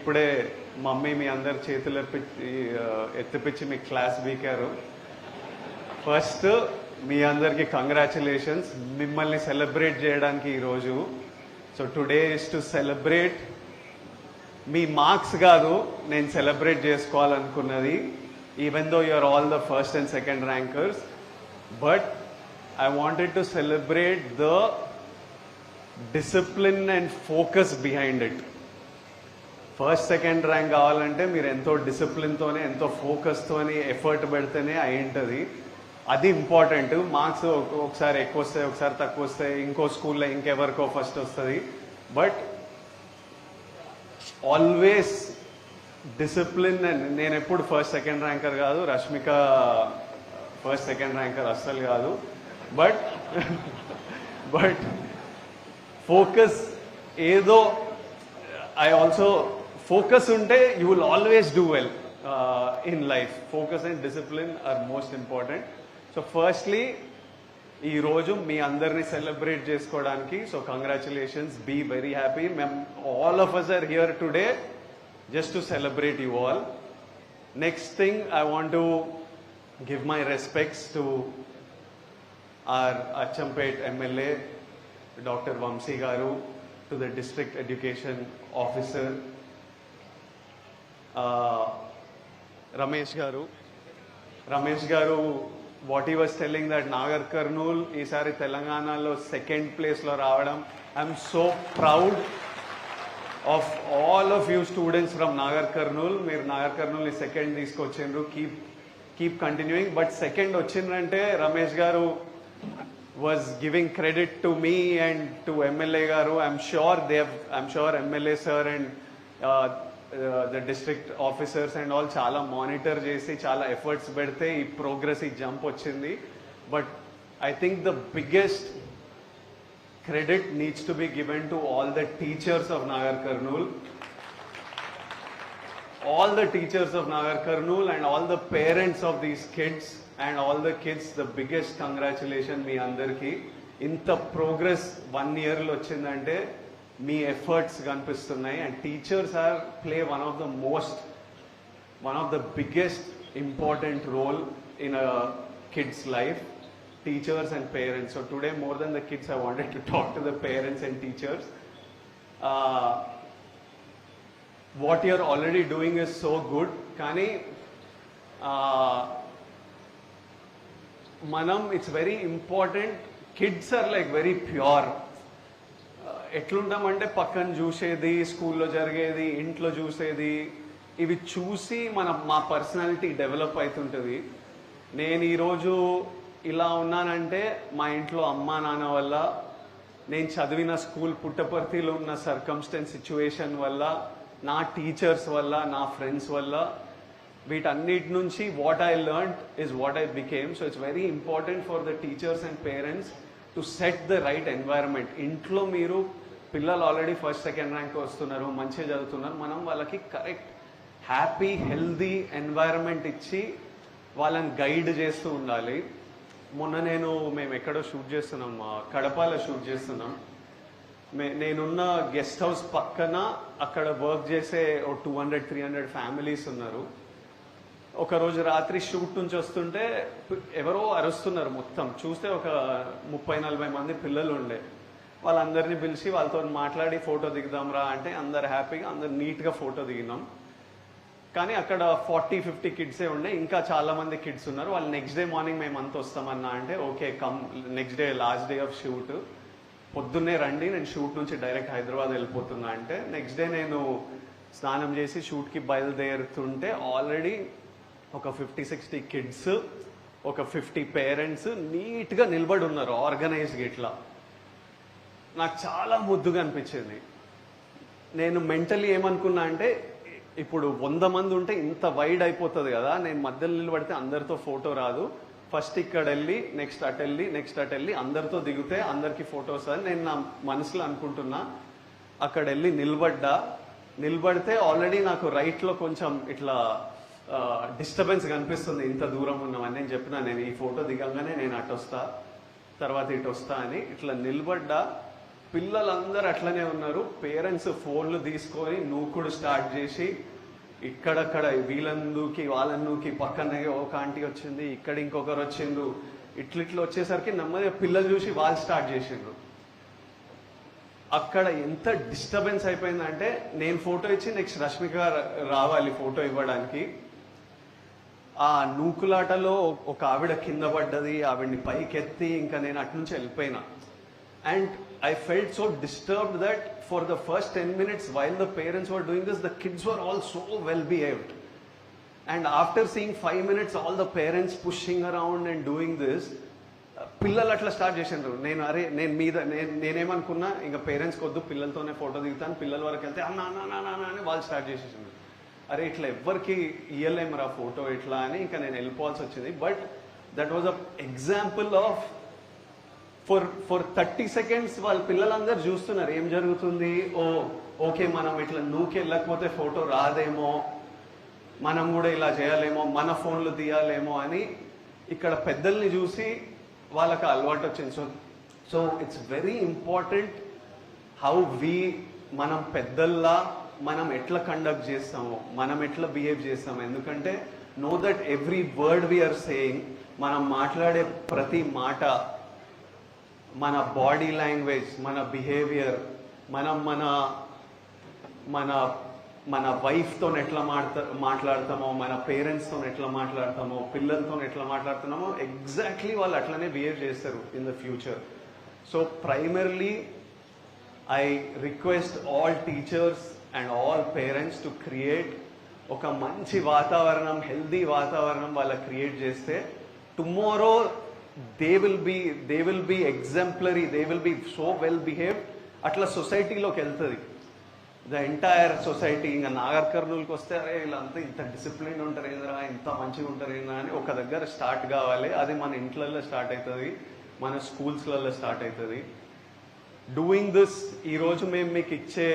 ఇప్పుడే మమ్మీ మీ అందరి చేతులు ఎత్తిపించి మీ క్లాస్ వీకారు. ఫస్ట్ మీ అందరికి కంగ్రాచులేషన్స్, మిమ్మల్ని సెలబ్రేట్ చేయడానికి ఈరోజు. So today is to celebrate. మీ మార్క్స్ కాదు నేను సెలబ్రేట్ చేసుకోవాలనుకున్నది, even though you're all the first and second rankers, but I wanted to celebrate the discipline and focus behind it. First second rank కావాలంటే మీరు ఎంతో డిసిప్లిన్తోనే ఎంతో ఫోకస్తోని ఎఫర్ట్ పెడితేనే అయి ఉంటుంది. అది ఇంపార్టెంట్. మార్క్స్ ఒకసారి ఎక్కువ వస్తాయి, ఒకసారి తక్కువ వస్తాయి, ఇంకో స్కూల్లో ఇంకెవరికో ఫస్ట్ వస్తుంది, బట్ ఆల్వేస్ డిసిప్లిన్. అండ్ నేను ఎప్పుడు ఫస్ట్ సెకండ్ ర్యాంకర్ కాదు, రష్మిక ఫస్ట్ సెకండ్ ర్యాంకర్ అస్సలు కాదు, బట్ బట్ ఫోకస్ ఏదో ఐ ఆల్సో ఫోకస్ ఉంటే you will always do well in life. Focus and discipline are most important. So firstly ఈరోజు మీ అందరినీ సెలబ్రేట్ చేసుకోవడానికి, so congratulations, be very happy. All of us are here today just to celebrate you all. Next thing, I want to give my respects to our Achampet MLA, Dr. Vamsi Garu, to the District Education Officer, Ramesh Garu, what he was telling that Nagar Karnool ఈసారి తెలంగాణలో second ప్లేస్లో రావడం, I'm so proud of all of you students from Nagar Karnool. మీరు Nagar Karnool ని second తీసుకొచ్చిండ్రు, keep continuing. But second వచ్చిందంటే రమేష్ గారు was giving credit to me and to MLA గారు. I'm sure MLA sir and the district officers and all చాలా monitor చేసి చాలా efforts పెడితే ఈ ప్రోగ్రెస్, ఈ జంప్ వచ్చింది. But I think the biggest credit needs to be given to all the teachers of Nagar Karnool. All the teachers of Nagar Karnool and all the parents of these kids and all the kids, the biggest congratulations మీ అందరికి. ఇంత progress 1 year లో వచ్చిందంటే మీ efforts కనిపిస్తున్నాయి. And teachers play one of the biggest important role in a kid's life. Teachers and parents. So today, more than the kids, I wanted to talk to the parents and teachers. What you're already doing is so good. Kani, manam, it's very important. Kids are like very pure. ఎట్లుంటామంటే పక్కన చూసేది, స్కూల్లో జరిగేది, ఇంట్లో చూసేది, ఇవి చూసి మా personality develop అవుతుంటుంది. నేను ఈరోజు ఇలా ఉన్నానంటే మా ఇంట్లో అమ్మా నాన్న వల్ల, నేను చదివిన స్కూల్ పుట్టపర్తిలో ఉన్న సర్కమ్స్టెన్స్ సిచ్యువేషన్ వల్ల, నా టీచర్స్ వల్ల, నా ఫ్రెండ్స్ వల్ల, వీటన్నిటి నుంచి what I learned is what I became. So it's very important for the teachers and parents to set the right environment. ఇంట్లో మీరు పిల్లలు ఆల్రెడీ ఫస్ట్ సెకండ్ ర్యాంక్ వస్తున్నారు, మంచిగా చదువుతున్నారు, మనం వాళ్ళకి కరెక్ట్ హ్యాపీ హెల్దీ ఎన్వైరన్మెంట్ ఇచ్చి వాళ్ళని గైడ్ చేస్తూ ఉండాలి. మొన్న మేము ఎక్కడో షూట్ చేస్తున్నాం, కడపలో షూట్ చేస్తున్నాం. నేనున్న గెస్ట్ హౌస్ పక్కన అక్కడ వర్క్ చేసే 200-300 ఫ్యామిలీస్ ఉన్నారు. ఒకరోజు రాత్రి షూట్ నుంచి వస్తుంటే ఎవరో అరుస్తున్నారు. మొత్తం చూస్తే ఒక 30-40 మంది పిల్లలు ఉండే. వాళ్ళందరినీ పిలిచి వాళ్ళతో మాట్లాడి ఫోటో దిగుదాంరా అంటే అందరు హ్యాపీగా, అందరు నీట్గా ఫోటో దిగినాం. కానీ అక్కడ 40-50 కిడ్సే ఉండే, ఇంకా చాలా మంది కిడ్స్ ఉన్నారు. వాళ్ళు నెక్స్ట్ డే మార్నింగ్ మేము అంతా వస్తామన్నా అంటే okay come, next day last day of shoot, పొద్దున్నే రండి, నేను షూట్ నుంచి డైరెక్ట్ హైదరాబాద్ వెళ్ళిపోతున్నా అంటే నెక్స్ట్ డే నేను స్నానం చేసి షూట్కి బయలుదేరుతుంటే ఆల్రెడీ ఒక 50-60 కిడ్స్, ఒక 50 పేరెంట్స్ నీట్గా నిలబడి ఉన్నారు ఆర్గనైజ్గా. ఇట్లా నాకు చాలా ముద్దుగా అనిపించింది. నేను మెంటలీ ఏమనుకున్నా అంటే ఇప్పుడు 100 మంది ఉంటే ఇంత వైడ్ అయిపోతుంది కదా, నేను మధ్యలో నిలబడితే అందరితో ఫోటో రాదు, ఫస్ట్ ఇక్కడ వెళ్ళి నెక్స్ట్ అటు వెళ్ళి నెక్స్ట్ అటు వెళ్ళి అందరితో దిగితే అందరికి ఫోటోస్ అని నేను నా మనసులో అనుకుంటున్నా. అక్కడ వెళ్ళి నిలబడితే ఆల్రెడీ నాకు రైట్లో కొంచెం ఇట్లా డిస్టర్బెన్స్ కనిపిస్తుంది, ఇంత దూరం ఉన్నామని. నేను చెప్పినా నేను ఈ ఫోటో దిగంగానే నేను అటు వస్తా, తర్వాత ఇటు వస్తా అని. ఇట్లా నిలబడ్డా పిల్లలందరూ అట్లనే ఉన్నారు. పేరెంట్స్ ఫోన్లు తీసుకొని నూకుడు స్టార్ట్ చేసి ఇక్కడక్కడ వీళ్ళందుకి వాళ్ళందుకి పక్కన ఒక ఆంటీ వచ్చింది, ఇక్కడ ఇంకొకరు వచ్చిండ్రు, ఇట్లిట్లు వచ్చేసరికి నెమ్మదిగా పిల్లలు చూసి వాళ్ళు స్టార్ట్ చేసిండ్రు. అక్కడ ఎంత డిస్టర్బెన్స్ అయిపోయిందంటే నేను ఫోటో ఇచ్చి నెక్స్ట్ రష్మిక రావాలి ఫోటో ఇవ్వడానికి. ఆ నూకులాటలో ఒక ఆవిడ కింద పడ్డది, ఆవిడ్ని పైకెత్తి ఇంకా నేను అటు నుంచి వెళ్ళిపోయినా. And I felt so disturbed that for the first 10 minutes while the parents were doing this, the kids were all so well behaved. And after seeing 5 minutes, all the parents pushing around and doing this, పిల్లలు అట్లా start చేసిండ్రు. నేనేమనుకున్నా ఇంకా parents కొద్దు పిల్లలతోనే photo దిగుతాను, పిల్లల వరకు వెళ్తే అన్న అన్న అన్న అని వాళ్ళు స్టార్ట్ చేసేసిండ్రు. అరే ఇట్లా ఎవ్వరికి ఇయ్యలేమరా ఫోటో ఇట్లా అని ఇంకా నేను వెళ్ళిపోవాల్సి వచ్చింది. But that was a example of for 30 seconds వాళ్ళ పిల్లలందరూ చూస్తున్నారు ఏం జరుగుతుంది. ఓకే మనం ఇట్లా వెళ్ళకపోతే ఫోటో రాదేమో, మనం కూడా ఇలా చేయాలేమో, మన ఫోన్లు తీయాలేమో అని ఇక్కడ పెద్దల్ని చూసి వాళ్ళకి అలవాటు వచ్చింది. So it's very important how మనం పెద్దల్లా మనం ఎట్లా కండక్ట్ చేస్తామో, మనం ఎట్లా బిహేవ్ చేస్తామో. ఎందుకంటే know that every word we're saying, మనం మాట్లాడే ప్రతి మాట, మన బాడీ లాంగ్వేజ్, మన బిహేవియర్, మనం మన మన మన వైఫ్తో ఎట్లా మాట్లాడతామో, మన పేరెంట్స్తో ఎట్లా మాట్లాడతామో, పిల్లలతో ఎట్లా మాట్లాడుతున్నామో ఎగ్జాక్ట్లీ వాళ్ళు అట్లనే బిహేవ్ చేస్తారు in the future. So primarily I request all teachers and all parents to create ఒక మంచి వాతావరణం, హెల్దీ వాతావరణం వాళ్ళకి క్రియేట్ చేస్తే tomorrow they will be exemplary, they will be so well behaved. అట్లా సొసైటీలోకి వెళ్తుంది ద ఎంటైర్ సొసైటీ. ఇంకా నాగర్ కర్నూలుకి వస్తే అరే వీళ్ళంతా ఇంత డిసిప్లిన్ ఉంటారు ఏంద్రా, ఇంత మంచిగా ఉంటారు ఏంద్రా అని ఒక దగ్గర స్టార్ట్ కావాలి. అది మన ఇంట్లలో స్టార్ట్ అవుతుంది, మన స్కూల్స్లలో స్టార్ట్ అవుతుంది. డూయింగ్ దిస్ ఈరోజు మేము మీకు ఇచ్చే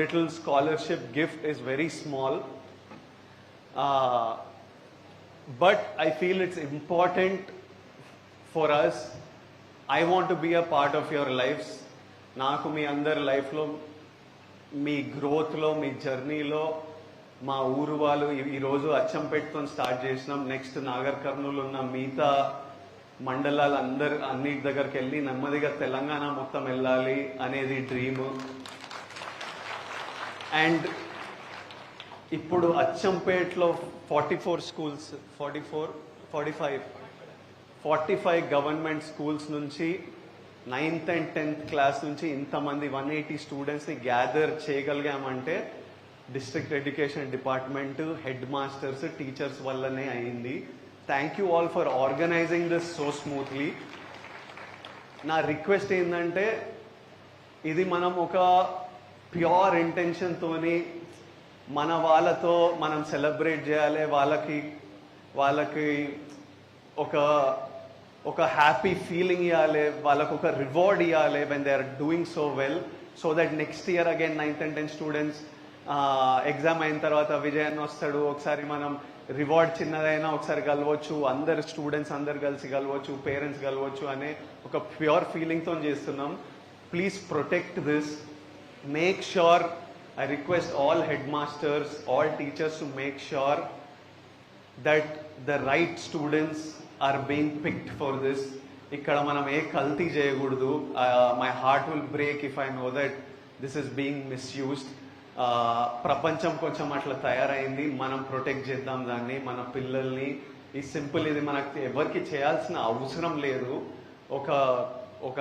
little scholarship gift is very small, but I feel it's important for us. I want to be a part of your lives. నాకు మీ అందరి లైఫ్లో, మీ గ్రోత్లో, మీ జర్నీలో మా ఊరు వాళ్ళు ఈరోజు అచ్చంపేటతో స్టార్ట్ చేసినాం. నెక్స్ట్ నాగర్ కర్నూలు ఉన్న మిగతా మండలాలు అన్నిటి దగ్గరికి వెళ్ళి నెమ్మదిగా తెలంగాణ మొత్తం వెళ్ళాలి అనేది డ్రీమ్. అండ్ ఇప్పుడు అచ్చంపేటలో 44 స్కూల్స్, 45 గవర్నమెంట్ స్కూల్స్ నుంచి 9th and 10th క్లాస్ నుంచి ఇంతమంది 180 స్టూడెంట్స్ని గ్యాదర్ చేయగలిగామంటే district education department, head masters, teachers వల్లనే అయింది. Thank you all for organising this so smoothly. నా రిక్వెస్ట్ ఏంటంటే ఇది మనం ఒక ప్యూర్ ఇంటెన్షన్తోని మన వాళ్ళతో మనం సెలబ్రేట్ చేయాలి, వాళ్ళకి ఒక హ్యాపీ ఫీలింగ్ ఇవ్వాలి, వాళ్ళకు ఒక రివార్డ్ ఇవ్వాలి when they are doing so well. So that next year again 9th and 10th students exam అయిన తర్వాత విజయాన్ని వస్తాడు, ఒకసారి మనం రివార్డ్ చిన్నదైనా ఒకసారి కలవచ్చు, అందరు స్టూడెంట్స్ అందరు కలిసి కలవచ్చు, పేరెంట్స్ కలవచ్చు అనే ఒక ప్యూర్ ఫీలింగ్తో చేస్తున్నాం. Please protect this. Make sure, I request all headmasters, all teachers to make sure that the right students are being picked for this. ఇక్కడ మనం ఏ కల్తీ చేయకూడదు. My heart will break if I know that this is being misused. ప్రపంచం కొంచెం అట్లా తయారైంది, మనం ప్రొటెక్ట్ చేద్దాం దాన్ని, మన పిల్లల్ని. ఈ సింపుల్, ఇది మనకి ఎవరికి చేయాల్సిన అవసరం లేదు. ఒక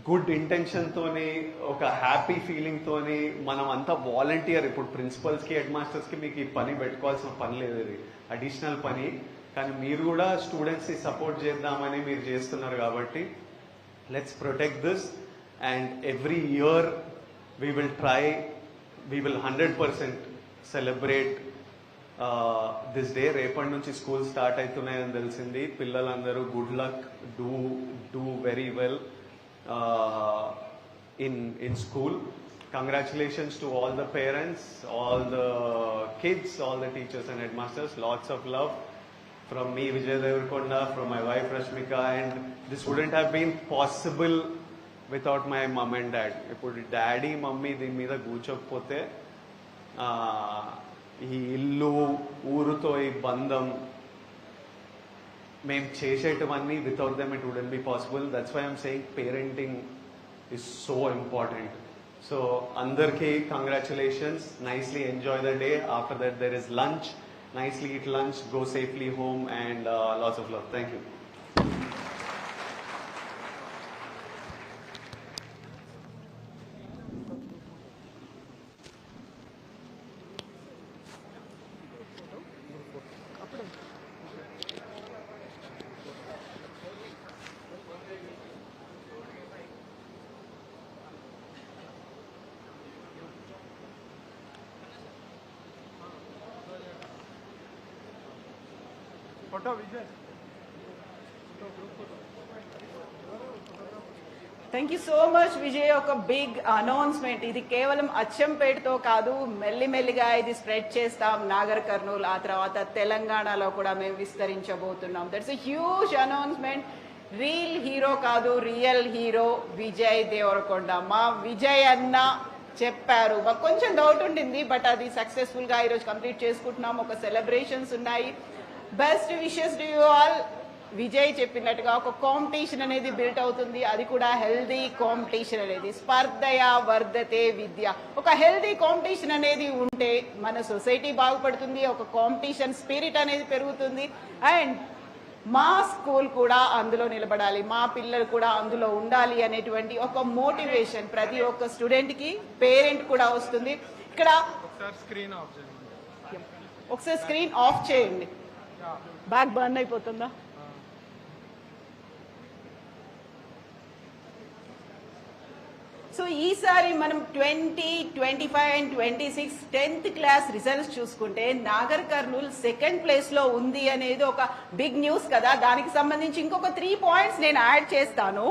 గుడ్ ఇంటెన్షన్తోని, ఒక హ్యాపీ ఫీలింగ్తోని మనం అంతా వాలంటీర్. ఇప్పుడు ప్రిన్సిపల్స్కి, హెడ్ మాస్టర్స్కి మీకు ఈ పని పెట్టుకోవాల్సిన పని లేదు, ఇది అడిషనల్ పని. కానీ మీరు కూడా స్టూడెంట్స్ని సపోర్ట్ చేద్దామని మీరు చేస్తున్నారు కాబట్టి let's protect this. And every year we will 100% celebrate this day. రేపటి నుంచి స్కూల్ స్టార్ట్ అవుతున్నాయని తెలిసింది. పిల్లలందరూ good luck, do very well in school. Congratulations to all the parents, all the kids, all the teachers and headmasters. Lots of love from me, Vijay Devarkonda, from my wife Rashmika. And this wouldn't have been possible without my mum and dad. ఇప్పుడు daddy mummy దీని మీద కూర్చోకపోతే ఈ ఇల్లు ఊరుతో ఈ బంధం మేము చేసేటివన్నీ without them it wouldn't be possible. That's why I'm saying parenting is so important. So అందరికీ congratulations. Nicely enjoy the day. After that there is lunch. Nicely eat lunch, go safely home, and lots of love. Thank you. Thank you so much Vijay. ఒక big announcement. ఇది కేవలం అచ్చంపేటతో కాదు, మెల్లిమెల్లిగా ఇది spread చేస్తాం. నాగర్ కర్నూల్, ఆ తర్వాత తెలంగాణలో కూడా మేము విస్తరించబోతున్నాం. That's a huge announcement. Real hero కాదు, రియల్ హీరో విజయ్ దేవరకొండ. మా విజయ్ అన్న చెప్పారు. మాకు కొంచెం డౌట్ ఉండింది, బట్ అది సక్సెస్ఫుల్ గా ఈరోజు కంప్లీట్ చేసుకుంటున్నాం. ఒక సెలబ్రేషన్స్ ఉన్నాయి. Best wishes to you all. Vijay చెప్పినట్టుగా ఒక కాంపిటీషన్ అనేది బిల్ట్ అవుతుంది. అది కూడా హెల్దీ కాంపిటీషన్ అనేది. స్పర్ధయ వర్ధతే విద్య. ఒక హెల్దీ కాంపిటీషన్ అనేది ఉంటే మన సొసైటీ బాగుపడుతుంది. ఒక కాంపిటీషన్ స్పిరిట్ అనేది పెరుగుతుంది. అండ్ మా స్కూల్ కూడా అందులో నిలబడాలి, మా పిల్లలు కూడా అందులో ఉండాలి అనేటువంటి ఒక మోటివేషన్ ప్రతి ఒక్క స్టూడెంట్ కి, పేరెంట్ కూడా వస్తుంది. ఇక్కడ ఒకసారి స్క్రీన్ ఆఫ్ చేయండి. బ్యాక్ బర్న్ అయిపోతుందా? సో ఈసారి మనం 2025 అండ్ 26 10th క్లాస్ రిజల్ట్స్ చూసుకుంటే నాగర్ కర్నూల్ సెకండ్ ప్లేస్ లో ఉంది అనేది ఒక బిగ్ న్యూస్ కదా. దానికి సంబంధించి ఇంకొక 3 పాయింట్స్ నేను యాడ్ చేస్తాను.